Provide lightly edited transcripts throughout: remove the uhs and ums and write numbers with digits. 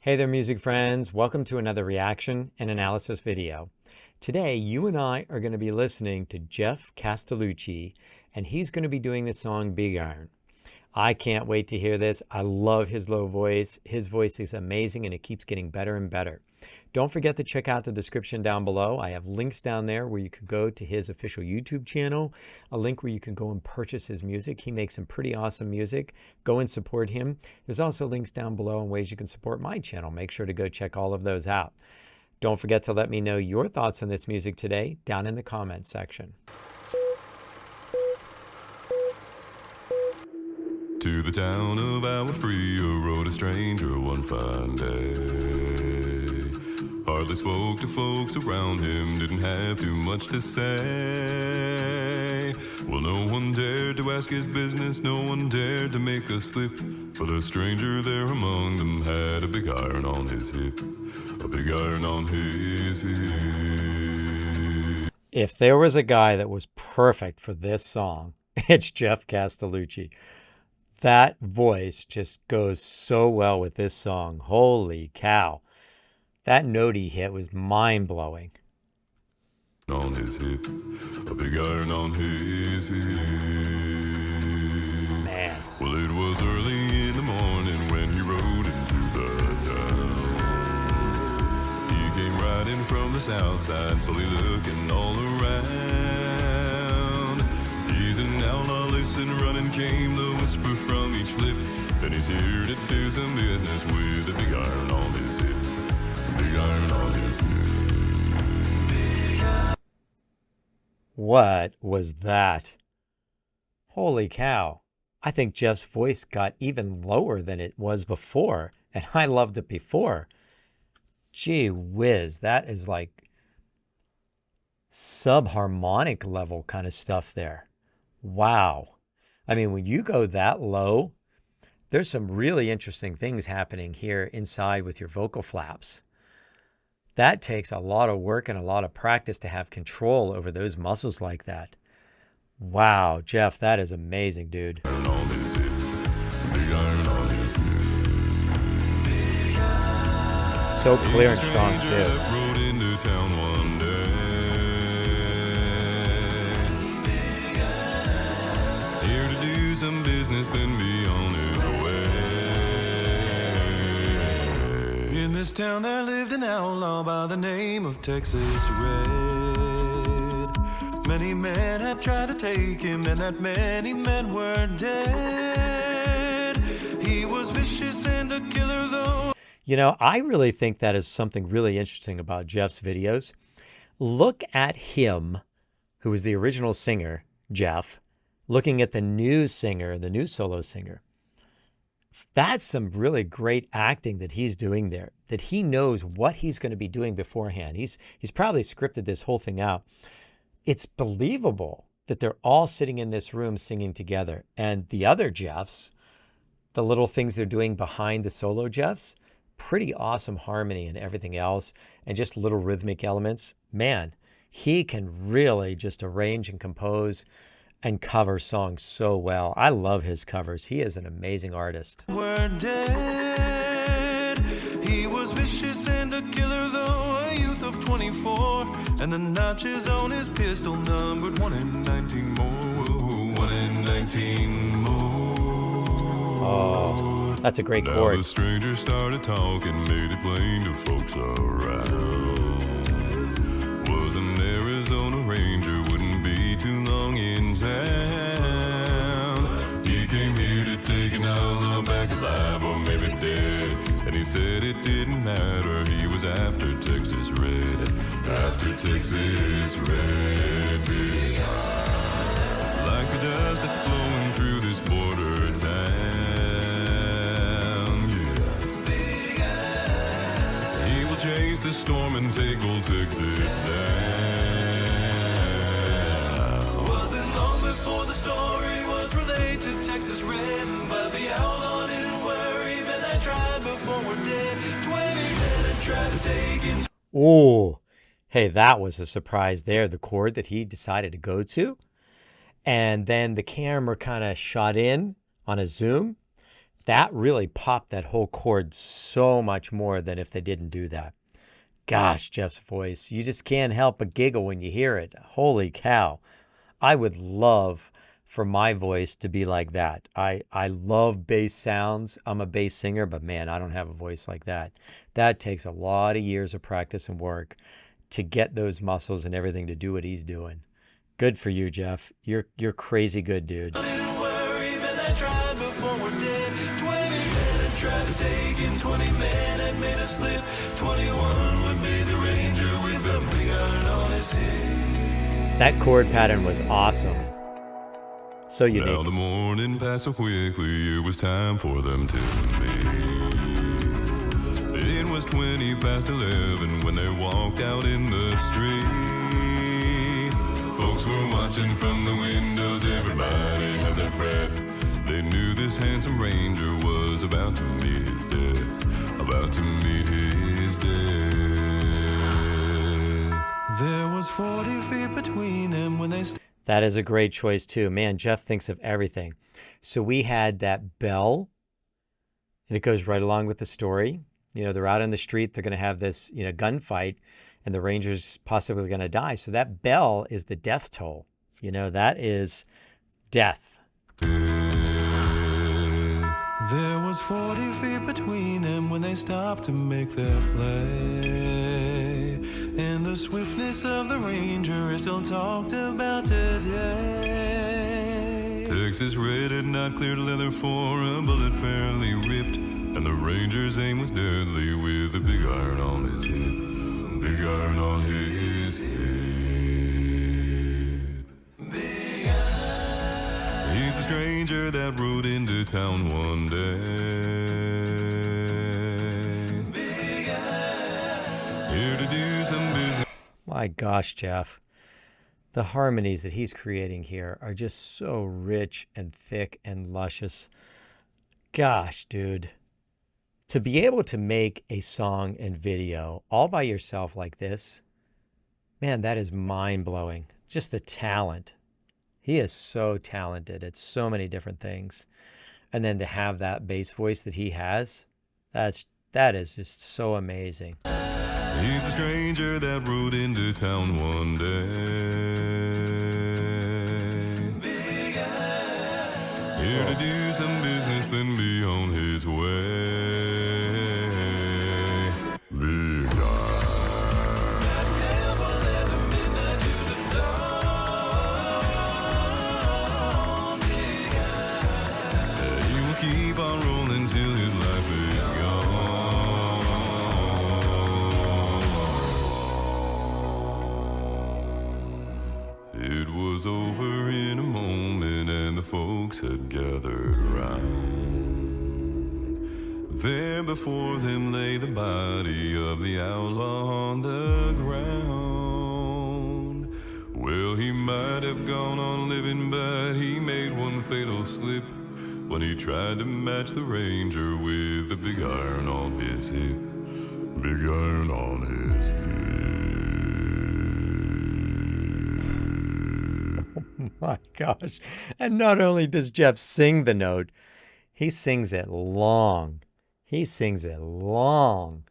Hey there, music friends. Welcome to another reaction and analysis video. Today, you and I are going to be listening to Geoff Castellucci, and he's going to be doing the song Big Iron. I can't wait to hear this. I love his low voice. His voice is amazing, and it keeps getting better and better. Don't forget to check out the description down below. I have links down there where you can go to his official YouTube channel, a link where you can go and purchase his music. He makes some pretty awesome music. Go and support him. There's also links down below on ways you can support my channel. Make sure to go check all of those out. Don't forget to let me know your thoughts on this music today down in the comments section. To the town of our free rode a stranger one fine day. Hardly spoke to folks around him, didn't have too much to say. Well, no one dared to ask his business, no one dared to make a slip, for the stranger there among them had a big iron on his hip, a big iron on his hip. If there was a guy that was perfect for this song, it's Geoff Castellucci. That voice just goes so well with this song. Holy cow. That note he hit was mind-blowing. On his hip, a big iron on his hip. Man. Well, it was early in the morning when he rode into the town. He came riding from the south side, slowly looking all around. He's an outlaw, listen, running came the whisper from each lip. Then he's here to do some business with a big iron on his hip. Big iron on his hip. What was that? Holy cow. I think Geoff's voice got even lower than it was before, and I loved it before. Gee whiz, that is like subharmonic level kind of stuff there. Wow. I mean, when you go that low, there's some really interesting things happening here inside with your vocal flaps. That takes a lot of work and a lot of practice to have control over those muscles like that. Wow, Geoff, that is amazing, dude. So clear and strong, too. Here to do some business, then be on his way. In this town there lived an outlaw by the name of Texas Red. Many men have tried to take him, and that many men were dead. He was vicious and a killer, though. You know, I really think that is something really interesting about Geoff's videos. Look at him, who was the original singer, Geoff, looking at the new singer, the new solo singer. That's some really great acting that he's doing there, that he knows what he's going to be doing beforehand. He's probably scripted this whole thing out. It's believable that they're all sitting in this room singing together. And the other Geoffs, the little things they're doing behind the solo Geoffs, pretty awesome harmony and everything else, and just little rhythmic elements. Man, he can really just arrange and compose and cover songs so well. I love his covers. He is an amazing artist. We're dead. He was vicious and a killer, though a youth of 24, and the notches on his pistol numbered 1 in 19 more. 1 in 19 more. Oh, that's a great chord. Now the stranger started talking, made it plain to folks around. Was an Arizona Ranger, wouldn't be too long in town. He came here to take an outlaw back alive, or maybe dead. And he said it didn't matter, he was after Texas Red. After Texas Red. Big like the dust that's blowing through this border town. Yeah. Big he will chase the storm and take old Texas down. Wasn't long before the story was relayed to Texas Red, but the outlaw didn't worry, men that tried before were dead. 20 men had tried to take him. Oh, hey, that was a surprise there, the chord that he decided to go to. And then the camera kind of shot in on a zoom that really popped that whole chord so much more than if they didn't do that. Gosh, Geoff's voice, you just can't help but giggle when you hear it. Holy cow. I would love for my voice to be like that. I love bass sounds. I'm a bass singer, but man, I don't have a voice like that. That takes a lot of years of practice and work to get those muscles and everything to do what he's doing. Good for you, Geoff. You're crazy good, dude. Didn't worry, man, I tried before we're dead. 20 men had tried to take him, 20 men had made a slip. 21 would be the ranger with a big iron on his head. That chord pattern was awesome. So unique. Now the morning passed so quickly, it was time for them to meet. It was 20 past 11 when they walked out in the street. Folks were watching from the windows, everybody had their breath. They knew this handsome ranger was about to meet his death, about to meet his death. There was 40 feet between them when they That is a great choice too. Man, Geoff thinks of everything. So we had that bell, and it goes right along with the story. You know, they're out in the street, they're going to have this, gunfight, and the ranger's possibly going to die. So that bell is the death toll. That is death. There was 40 feet between them when they stopped to make their play. And the swiftness of the ranger is still talked about today. Texas red had not cleared leather for a bullet fairly ripped, and the ranger's aim was deadly with a big iron on his hip, big iron on his hip. Big iron. He's a stranger that rode into town one day. Big iron. Here to do some business. My gosh, Geoff. The harmonies that he's creating here are just so rich and thick and luscious. Gosh, dude. To be able to make a song and video all by yourself like this, man, that is mind-blowing. Just the talent. He is so talented at so many different things. And then to have that bass voice that he has, that is just so amazing. He's a stranger that rode into town one day. Big iron. Here to do some business, then be on his way. Big iron. That gale for leather, midnight to the dawn. Big iron. He will keep on rolling till his life is gone. It was over in a moment and the folks had gathered round. There before them lay the body of the outlaw on the ground. Well, he might have gone on living, but he made one fatal slip when he tried to match the ranger with the big iron on his hip, big iron on his hip. My gosh. And not only does Geoff sing the note, he sings it long. He sings it long.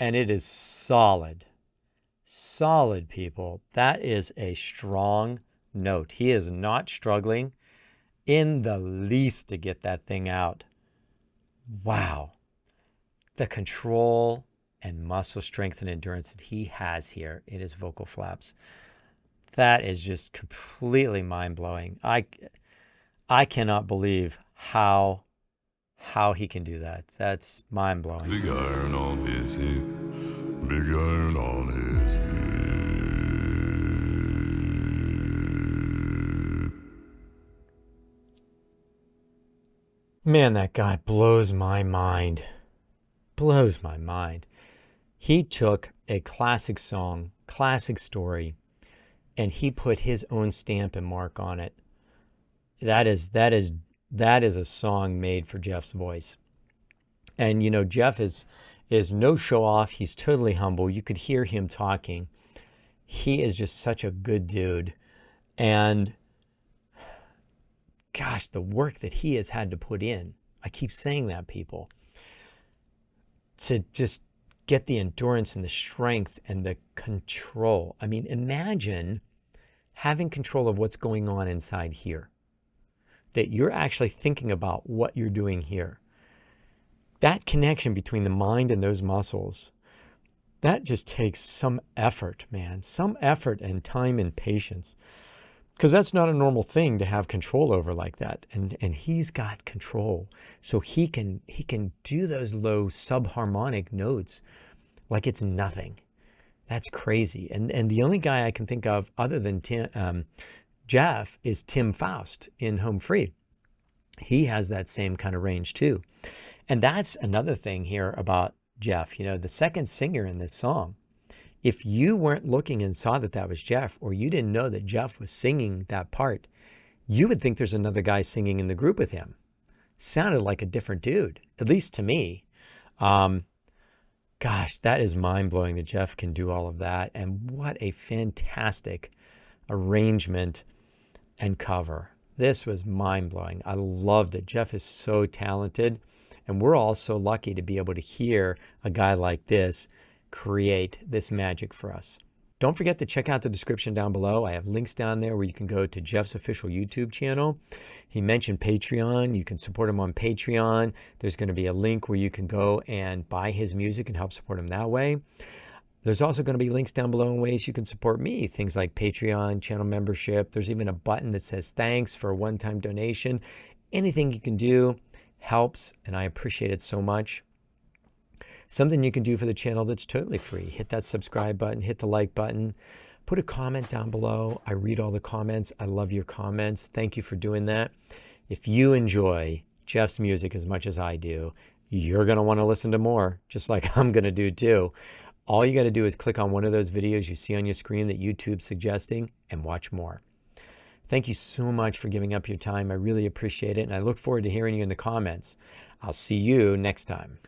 And it is solid. Solid, people. That is a strong note. He is not struggling in the least to get that thing out. Wow. The control and muscle strength and endurance that he has here in his vocal flaps. That is just completely mind-blowing. I cannot believe how he can do that. That's mind-blowing. Big iron on his hip, big iron on his hip. Man, that guy blows my mind. Blows my mind. He took a classic song, classic story, and he put his own stamp and mark on it. That is a song made for Geoff's voice. And Geoff is no show off. He's totally humble. You could hear him talking. He is just such a good dude. And gosh, the work that he has had to put in I keep saying that, people. To just get the endurance and the strength and the control. I mean, imagine having control of what's going on inside here. That you're actually thinking about what you're doing here. That connection between the mind and those muscles, that just takes some effort, man. Some effort and time and patience. Because that's not a normal thing to have control over like that. And he's got control. So he can do those low subharmonic notes like it's nothing. That's crazy. And the only guy I can think of other than Geoff is Tim Faust in Home Free. He has that same kind of range too. And that's another thing here about Geoff. You know, the second singer in this song, if you weren't looking and saw that that was Geoff, or you didn't know that Geoff was singing that part, you would think there's another guy singing in the group with him. Sounded like a different dude, at least to me. Gosh, that is mind-blowing that Geoff can do all of that. And what a fantastic arrangement and cover. This was mind-blowing. I loved it. Geoff is so talented. And we're all so lucky to be able to hear a guy like this create this magic for us. Don't forget to check out the description down below. I have links down there where you can go to Geoff's official YouTube channel. He mentioned Patreon. You can support him on Patreon. There's going to be a link where you can go and buy his music and help support him that way. There's also going to be links down below in ways you can support me, things like Patreon, channel membership. There's even a button that says thanks for a one-time donation. Anything you can do helps, and I appreciate it so much. Something you can do for the channel that's totally free. Hit that subscribe button, hit the like button, put a comment down below. I read all the comments. I love your comments. Thank you for doing that. If you enjoy Geoff's music as much as I do, you're going to want to listen to more, just like I'm going to do too. All you got to do is click on one of those videos you see on your screen that YouTube's suggesting and watch more. Thank you so much for giving up your time. I really appreciate it, and I look forward to hearing you in the comments. I'll see you next time.